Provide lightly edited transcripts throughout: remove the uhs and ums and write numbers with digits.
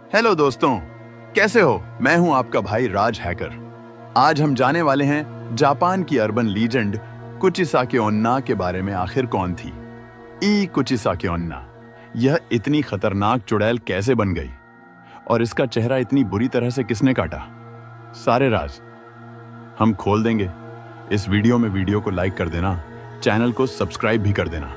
Hello दोस्तों, कैसे हो? मैं हूं आपका भाई राज हैकर। आज हम जाने वाले हैं जापान की अर्बन लीजेंड कुचिसाकी ओन्ना के बारे में। आखिर कौन थी ई कुचिसाकी ओन्ना? यह इतनी खतरनाक चुड़ैल कैसे बन गई और इसका चेहरा इतनी बुरी तरह से किसने काटा? सारे राज हम खोल देंगे इस वीडियो में। वीडियो को लाइक कर देना, चैनल को सब्सक्राइब भी कर देना।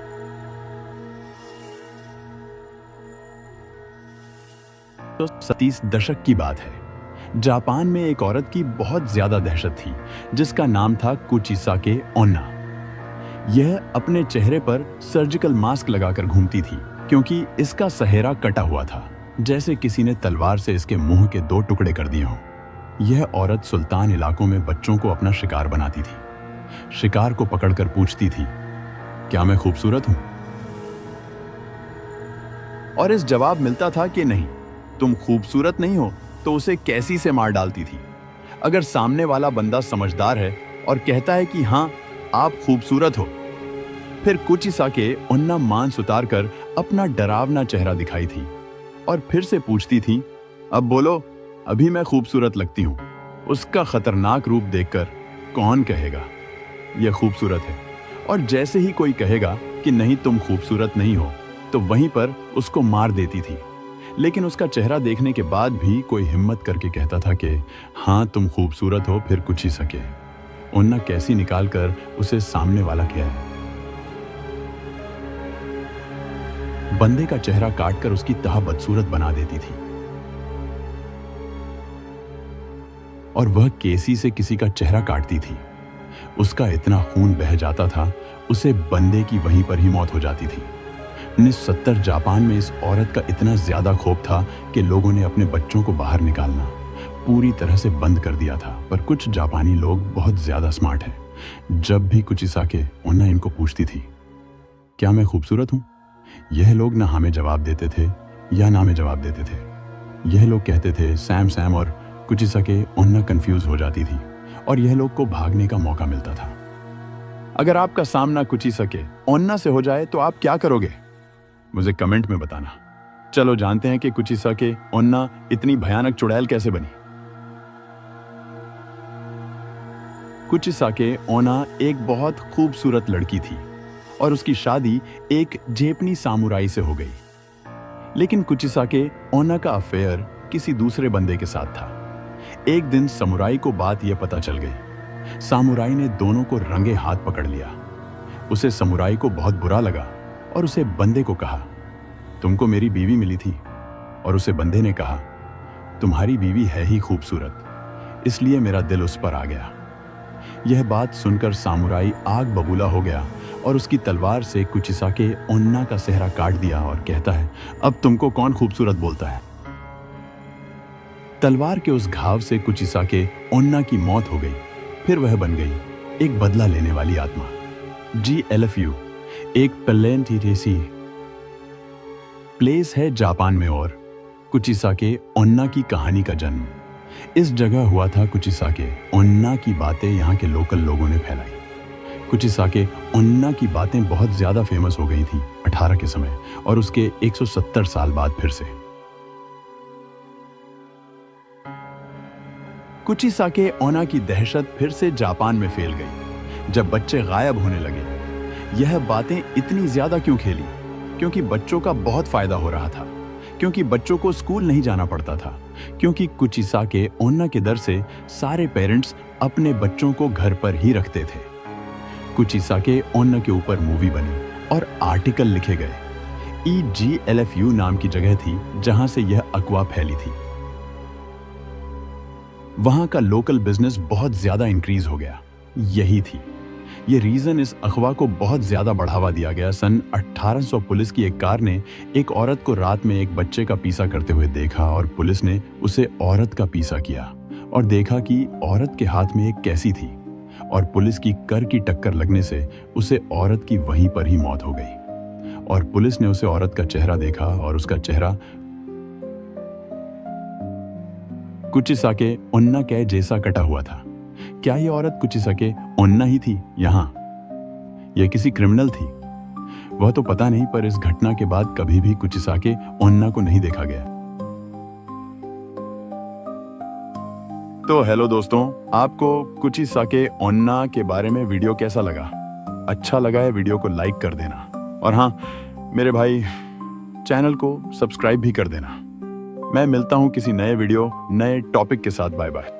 तो 30 दशक की बात है। जापान में एक औरत की बहुत ज्यादा दहशत थी जिसका नाम था कुचिसाकी ओन्ना। यह अपने चेहरे पर सर्जिकल मास्क लगाकर घूमती थी क्योंकि इसका सहेरा कटा हुआ था, जैसे किसी ने तलवार से इसके मुंह के 2 टुकड़े कर दिए हों। यह औरत सुल्तान इलाकों में बच्चों को अपना शिकार बनाती थी। शिकार को पकड़कर पूछती थी, क्या मैं खूबसूरत हूं? और इस जवाब मिलता था कि नहीं, तुम खूबसूरत नहीं हो, तो उसे कैसी से मार डालती थी। अगर सामने वाला बंदा समझदार है और कहता है कि हाँ आप खूबसूरत हो, फिर कुचिसाकी ओन्ना मांस उतारकर अपना डरावना चेहरा दिखाई थी और फिर से पूछती थी, अब बोलो, अभी मैं खूबसूरत लगती हूं। उसका खतरनाक रूप देखकर कौन कहेगा यह खूबसूरत है, और जैसे ही कोई कहेगा कि नहीं तुम खूबसूरत नहीं हो, तो वहीं पर उसको मार देती थी। लेकिन उसका चेहरा देखने के बाद भी कोई हिम्मत करके कहता था कि हाँ तुम खूबसूरत हो, फिर कुचिसाकी ओन्ना कैसी निकालकर उसे सामने वाला क्या है। बंदे का चेहरा काटकर उसकी तह बदसूरत बना देती थी और वह केसी से किसी का चेहरा काटती थी। उसका इतना खून बह जाता था, उसे बंदे की वहीं पर ही मौत हो जाती थी। 1970 जापान में इस औरत का इतना ज्यादा खौफ था कि लोगों ने अपने बच्चों को बाहर निकालना पूरी तरह से बंद कर दिया था। पर कुछ जापानी लोग बहुत ज्यादा स्मार्ट हैं। जब भी कुचिसाकी ओन्ना इनको पूछती थी, क्या मैं खूबसूरत हूं, यह लोग ना हमें जवाब देते थे या ना हमें जवाब देते थे। यह लोग कहते थे सैम सैम, और कुचिसाकी ओन्ना कंफ्यूज हो जाती थी और यह लोग को भागने का मौका मिलता था। अगर आपका सामना कुचिसाकी ओन्ना से हो जाए तो आप क्या करोगे? मुझे कमेंट में बताना। चलो जानते हैं कि कुचिसाकी ओन्ना इतनी भयानक चुड़ैल कैसे बनी। कुचिसाकी ओन्ना एक बहुत खूबसूरत लड़की थी और उसकी शादी एक जापानी सामुराई से हो गई। लेकिन कुचिसाकी ओन्ना का अफेयर किसी दूसरे बंदे के साथ था। एक दिन समुराई को बात यह पता चल गई। सामुराई ने दोनों को रंगे हाथ पकड़ लिया। उसे समुराई को बहुत बुरा लगा और उसे बंदे को कहा, तुमको मेरी बीवी मिली थी। और उसे बंदे ने कहा, तुम्हारी बीवी है ही खूबसूरत, इसलिए मेरा दिल उस पर आ गया। यह बात सुनकर सामुराई आग बबूला हो गया और उसकी तलवार से कुचिसाकी ओन्ना का सेहरा काट दिया और कहता है, अब तुमको कौन खूबसूरत बोलता है? तलवार के उस घाव से कुचिसाकी ओन्ना की मौत हो गई। फिर वह बन गई एक बदला लेने वाली आत्मा। GLFU एक प्लेनेटरी प्लेस है जापान में और कुचिसाकी ओन्ना की कहानी का जन्म इस जगह हुआ था। कुचिसाकी ओन्ना की बातें यहाँ के लोकल लोगों ने फैलाई। कुचिसाकी ओन्ना की बातें बहुत ज्यादा फेमस हो गई थी 18 के समय, और उसके 170 साल बाद फिर से कुचिसाकी ओन्ना की दहशत फिर से जापान में फैल गई जब बच्चे गायब होने लगे। यह बातें इतनी ज्यादा क्यों खेली? क्योंकि बच्चों का बहुत फायदा हो रहा था, क्योंकि बच्चों को स्कूल नहीं जाना पड़ता था, क्योंकि कुचिसाकी ओन्ना के डर से सारे पेरेंट्स अपने बच्चों को घर पर ही रखते थे। कुचिसाकी ओन्ना के ऊपर मूवी बनी और आर्टिकल लिखे गए। GLFU नाम की जगह थी जहां से यह अफवाह फैली थी। वहां का लोकल बिजनेस बहुत ज्यादा इंक्रीज हो गया। यही थी ये रीजन, इस अफवाह को बहुत ज्यादा बढ़ावा दिया गया। सन 1800 पुलिस की एक कार ने एक औरत को रात में एक बच्चे का पीछा करते हुए देखा और पुलिस ने उसे औरत का पीछा किया और देखा कि औरत के हाथ में एक कैंची थी, और पुलिस की कर की टक्कर लगने से उसे औरत की वहीं पर ही मौत हो गई। और पुलिस ने उसे औरत का चेहरा देखा और उसका चेहरा कुचिसाकी ओन्ना के जैसा कटा हुआ था। क्या यह औरत कुचिसाकी ओन्ना ही थी? यहां यह किसी क्रिमिनल थी? वह तो पता नहीं, पर इस घटना के बाद कभी भी कुचिसाकी ओन्ना को नहीं देखा गया। तो हेलो दोस्तों, आपको कुचिसाके ओन्ना के बारे में वीडियो कैसा लगा? अच्छा लगा है वीडियो को लाइक कर देना और हाँ मेरे भाई चैनल को सब्सक्राइब भी कर देना। मैं मिलता हूँ किसी नए वीडियो नए टॉपिक के साथ। Bye bye.